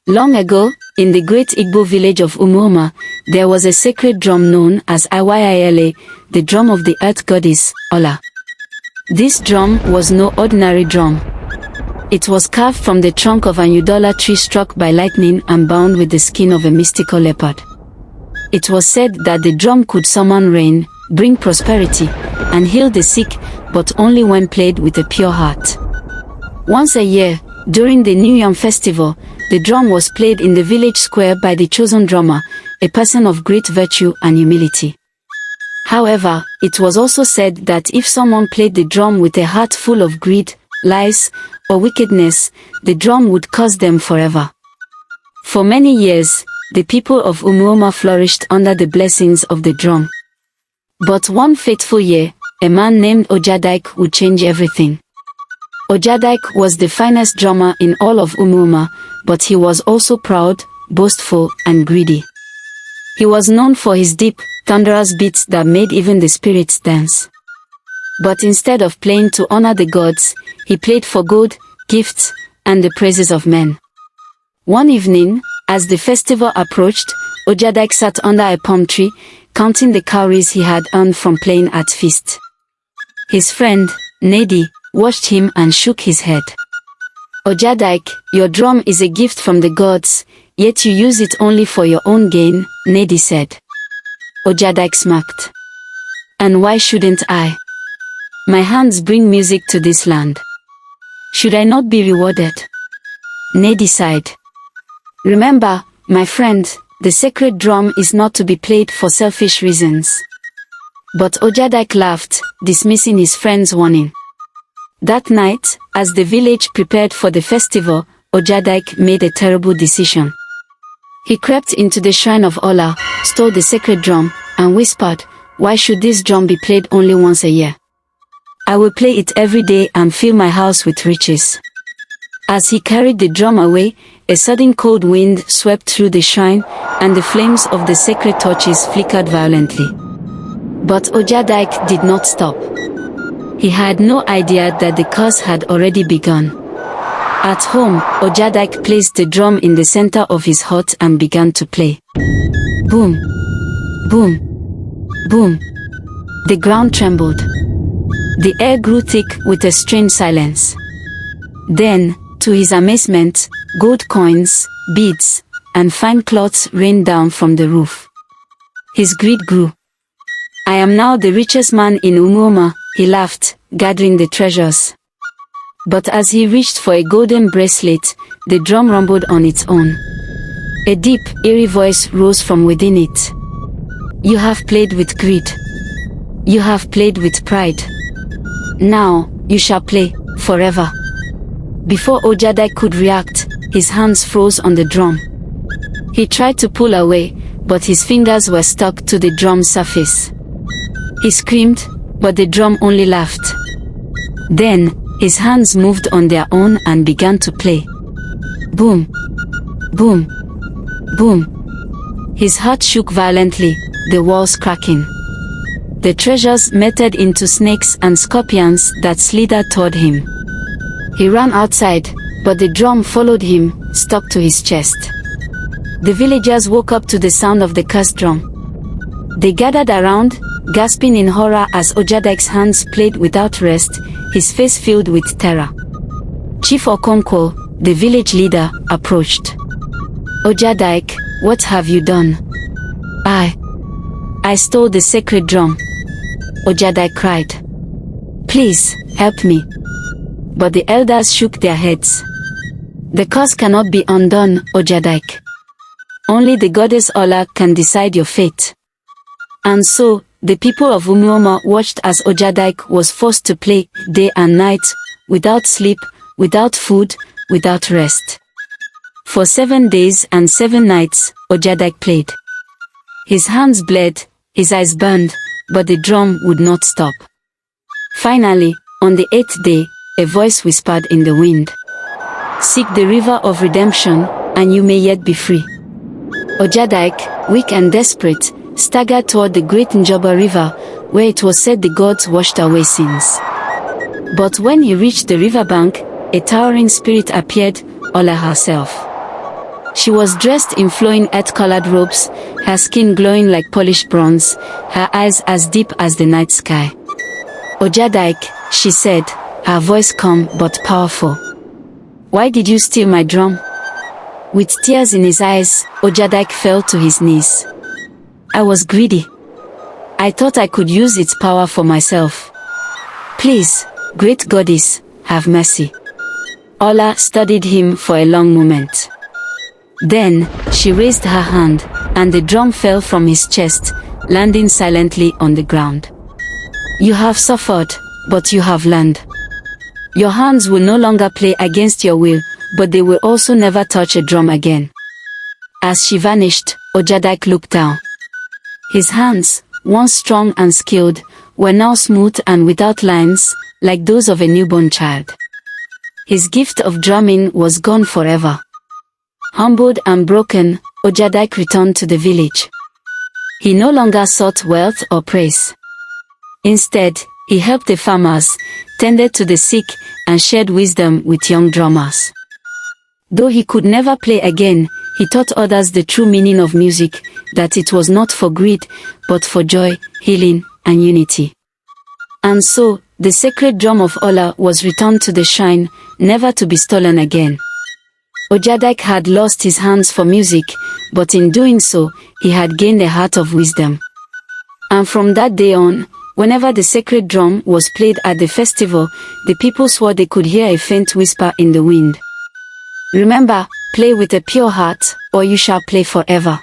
Long ago, in the great Igbo village of Umuoma, there was a sacred drum known as Iyila, the drum of the earth goddess, Ola. This drum was no ordinary drum. It was carved from the trunk of an Udola tree struck by lightning and bound with the skin of a mystical leopard. It was said that the drum could summon rain, bring prosperity, and heal the sick, but only when played with a pure heart. Once a year, during the New Yam festival, the drum was played in the village square by the chosen drummer, a person of great virtue and humility. However, it was also said that if someone played the drum with a heart full of greed, lies, or wickedness, the drum would curse them forever. For many years, the people of Umuoma flourished under the blessings of the drum. But one fateful year, a man named Ojadike would change everything. Ojadike was the finest drummer in all of Umuoma, but he was also proud, boastful, and greedy. He was known for his deep, thunderous beats that made even the spirits dance. But instead of playing to honor the gods, he played for gold, gifts, and the praises of men. One evening, as the festival approached, Ojadike sat under a palm tree, counting the cowries he had earned from playing at feast. His friend, Nedi, watched him and shook his head. Ojadike, your drum is a gift from the gods, yet you use it only for your own gain, Nedi said. Ojadike smirked. And why shouldn't I? My hands bring music to this land. Should I not be rewarded? Nedi sighed. Remember, my friend, the sacred drum is not to be played for selfish reasons. But Ojadike laughed, dismissing his friend's warning. That night, as the village prepared for the festival, Ojadike made a terrible decision. He crept into the shrine of Ola, stole the sacred drum, and whispered, "Why should this drum be played only once a year? I will play it every day and fill my house with riches." As he carried the drum away, a sudden cold wind swept through the shrine, and the flames of the sacred torches flickered violently. But Ojadike did not stop. He had no idea that the curse had already begun. At home, Ojadike placed the drum in the center of his hut and began to play. Boom! Boom! Boom! The ground trembled. The air grew thick with a strange silence. Then, to his amazement, gold coins, beads, and fine cloths rained down from the roof. His greed grew. "I am now the richest man in Umuoma," he laughed, gathering the treasures. But as he reached for a golden bracelet, the drum rumbled on its own. A deep, eerie voice rose from within it. "You have played with greed. You have played with pride. Now, you shall play, forever." Before Ojadike could react, his hands froze on the drum. He tried to pull away, but his fingers were stuck to the drum's surface. He screamed, but the drum only laughed. Then, his hands moved on their own and began to play. Boom! Boom! Boom! His heart shook violently, the walls cracking. The treasures melted into snakes and scorpions that slithered toward him. He ran outside, but the drum followed him, stuck to his chest. The villagers woke up to the sound of the cursed drum. They gathered around, gasping in horror as Ojadike's hands played without rest, his face filled with terror. Chief Okonkwo, the village leader, approached. "Ojadike, what have you done?" I stole the sacred drum," Ojadike cried. "Please, help me." But the elders shook their heads. "The curse cannot be undone, Ojadike. Only the goddess Ola can decide your fate." And so, the people of Umuoma watched as Ojadike was forced to play day and night, without sleep, without food, without rest. For 7 days and 7 nights, Ojadike played. His hands bled, his eyes burned, but the drum would not stop. Finally, on the 8th day, a voice whispered in the wind, "Seek the river of redemption, and you may yet be free." Ojadike, weak and desperate, staggered toward the great Njaba River, where it was said the gods washed away sins. But when he reached the riverbank, a towering spirit appeared, Ola herself. She was dressed in flowing earth-colored robes, her skin glowing like polished bronze, her eyes as deep as the night sky. "Ojadike," she said, her voice calm but powerful. "Why did you steal my drum?" With tears in his eyes, Ojadike fell to his knees. "I was greedy. I thought I could use its power for myself. Please, great goddess, have mercy." Ola studied him for a long moment. Then, she raised her hand, and the drum fell from his chest, landing silently on the ground. "You have suffered, but you have learned. Your hands will no longer play against your will, but they will also never touch a drum again." As she vanished, Ojadike looked down. His hands, once strong and skilled, were now smooth and without lines, like those of a newborn child. His gift of drumming was gone forever. Humbled and broken, Ojadike returned to the village. He no longer sought wealth or praise. Instead, he helped the farmers, tended to the sick, and shared wisdom with young drummers. Though he could never play again, he taught others the true meaning of music, that it was not for greed, but for joy, healing, and unity. And so, the sacred drum of Ola was returned to the shrine, never to be stolen again. Ojadike had lost his hands for music, but in doing so, he had gained a heart of wisdom. And from that day on, whenever the sacred drum was played at the festival, the people swore they could hear a faint whisper in the wind. Remember, play with a pure heart, or you shall play forever.